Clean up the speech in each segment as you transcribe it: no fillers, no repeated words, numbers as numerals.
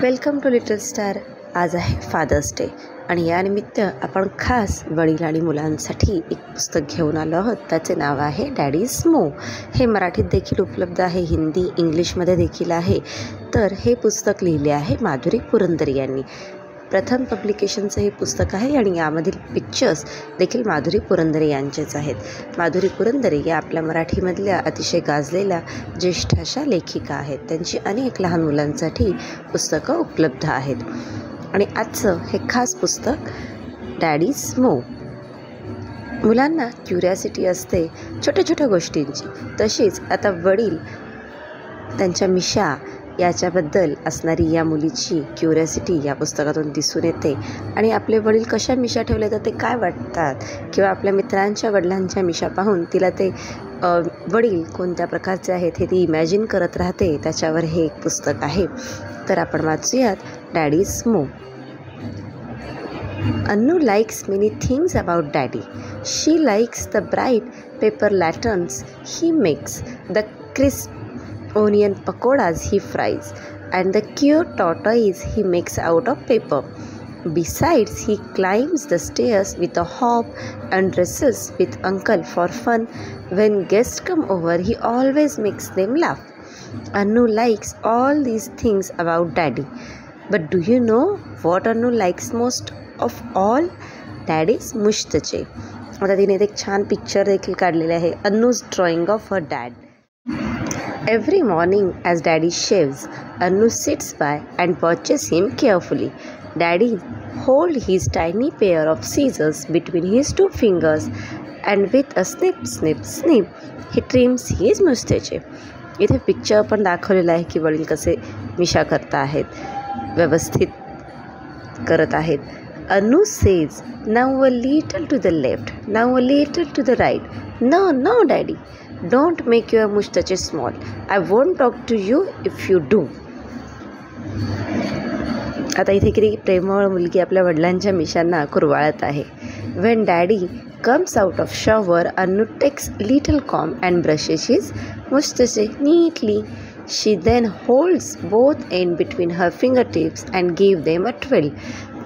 Welcome to little star. आज आहे fathers day आणि यानिमित्त आपण खास वडील आणि मुलांसाठी एक पुस्तक घेऊन आलो आहोत. त्याचे नाव आहे डॅडी स्मो. हे मराठीत देखील उपलब्ध आहे, हिंदी इंग्लिशमध्ये देखील आहे. तर हे पुस्तक लिहिले आहे माधुरी पुरंदरे यांनी. प्रथम पब्लिकेशनचं हे पुस्तक आहे आणि यामधील पिक्चर्स देखील माधुरी पुरंदरे यांचेच आहेत. माधुरी पुरंदरे या आपल्या मराठीमधल्या अतिशय गाजलेल्या ज्येष्ठ अशा लेखिका आहेत. त्यांची अनेक लहान मुलांसाठी पुस्तकं उपलब्ध आहेत आणि आजचं हे खास पुस्तक डॅडी स्मो. मुलांना क्युरियासिटी असते छोट्या छोट्या गोष्टींची, तशीच आता वडील त्यांच्या मिशा याच्याबद्दल असणारी या मुलीची क्युरियासिटी या पुस्तकातून दिसून येते. आणि आपले वडील कशा मिशा ठेवले तर ते काय वाटतात, किंवा आपल्या मित्रांच्या वडिलांच्या मिशा पाहून तिला ते वडील कोणत्या प्रकारचे आहेत हे ती इमॅजिन करत राहते. त्याच्यावर हे एक पुस्तक आहे. तर आपण वाचूयात daddy स्मो. Annu likes many things about Daddy. She likes the bright paper lanterns he makes, the crisp onion pakoras he fries, and the cute tortoise he makes out of paper. Besides, he climbs the stairs with a hop and races with Uncle for fun. When guests come over, he always makes them laugh. Annu likes all these things about Daddy. But do you know what Annu likes most of all? Daddy's मुश्तचे. आता तिने एक छान picture देखील काढलेले आहे, अन्नूज drawing of her dad. Every morning as Daddy shaves, Annu sits by and watches him carefully. Daddy holds his tiny pair of scissors between his two fingers and with a snip, snip, snip, he trims his mustache. इथे picture पण दाखवलेलं आहे की वडील कसे मिशा करत आहेत, व्यवस्थित करत आहेत. Annu says, now a little to the left, now a little to the right. No, no, Daddy. Don't make your mustache small. I won't talk to you if you do. आता इथे किती प्रेमळ मुलगी आपल्या वडिलांच्या मिशांना कुरवाळत आहे. When Daddy comes out of shower, Annu takes little comb and brushes his mustache neatly. She then holds both ends between her fingertips and gives them a twirl.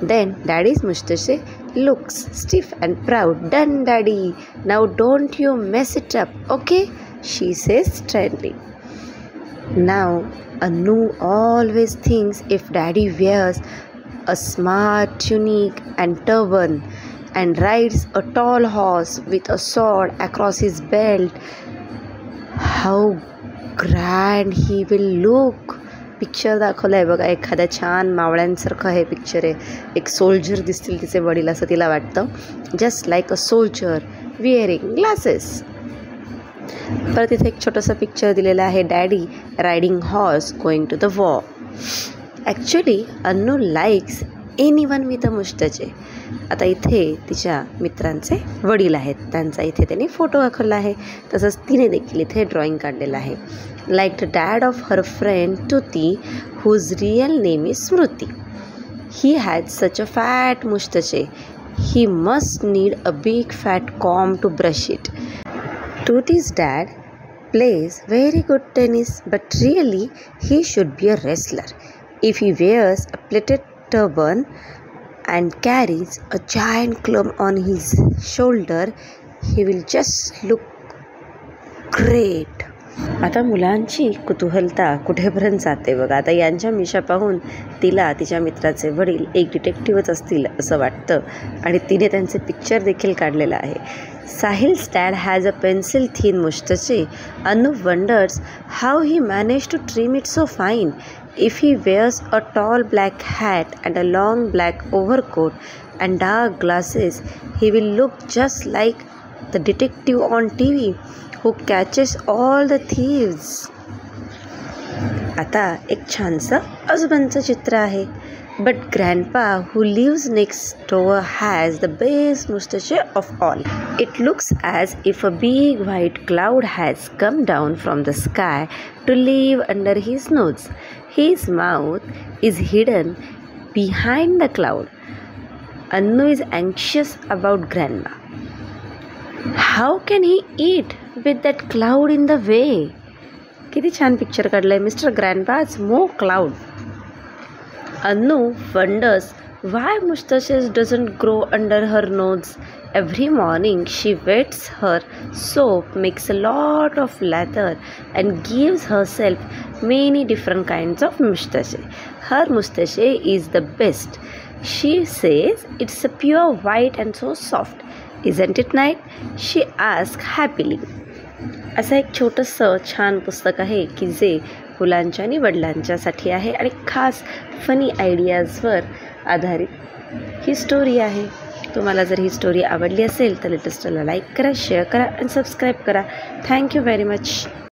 Then Daddy's mustache looks stiff and proud. Done, Daddy. Now don't you mess it up, okay? She says sternly. Now Annu always thinks if Daddy wears a smart tunic and turban and rides a tall horse with a sword across his belt, how grand he will look. Picture दाखवलं आहे बघा, एखाद्या छान मावळ्यांसारखं हे picture आहे. एक soldier दिसतील तिचे वडील असं तिला वाटतं. Just like a soldier wearing glasses. परत इथे एक छोटंसं पिक्चर दिलेलं आहे, daddy riding horse going to the war. Actually Annu likes anyone with a moustache. आता इथे तिच्या मित्रांचे वडील आहेत, त्यांचा इथे त्यांनी फोटो दाखवला आहे. तसंच तिने देखील इथे ड्रॉइंग काढलेलं आहे. Like the dad of her friend Tuti, whose real name is Smruti. He had such a fat mustache. He must need a big fat comb to brush it. Tuti's dad plays very good tennis, but really he should be a wrestler. If he wears a plaited turban and carries a giant club on his shoulder, he will just look great. आता मुलांची कुतूहलता कुठेपर्यंत जाते बघा. आता यांच्या मिशा पाहून तिला तिच्या मित्राचे वडील एक डिटेक्टिव्हच असतील असं वाटतं आणि तिने त्यांचे पिक्चर देखील काढलेलं आहे. साहिल's dad has a pencil thin mustache. Annu wonders how he managed to trim it so fine. If he wears a tall black hat and a long black overcoat and dark glasses, he will look just like the detective on TV who catches all the thieves. आता एक छानसं आजोबांचं चित्र आहे. But grandpa who lives next door has the best mustache of all. It looks as if a big white cloud has come down from the sky to live under his nose. His mouth is hidden behind the cloud. Annu is anxious about grandma. How can he eat with that cloud in the way? किती छान picture काढलं आहे. Mister ग्रँडपाज मो cloud. Anu wonders why Mustache doesn't grow under her nose. Every morning she wets her soap, makes a lot of lather and gives herself many different kinds of mustache. Her mustache is the best. She says it's a pure white and so soft. Isn't it nice? She asks happily. असं एक छोटंसं छान पुस्तक आहे की जे मुलांच्या आणि वडिलांच्यासाठी आहे आणि खास फनी आयडियाजवर आधारित ही स्टोरी आहे. तुम्हाला जर ही स्टोरी आवडली असेल तर लेटेस्टला लाईक करा, शेअर करा आणि सबस्क्राईब करा. Thank you very much.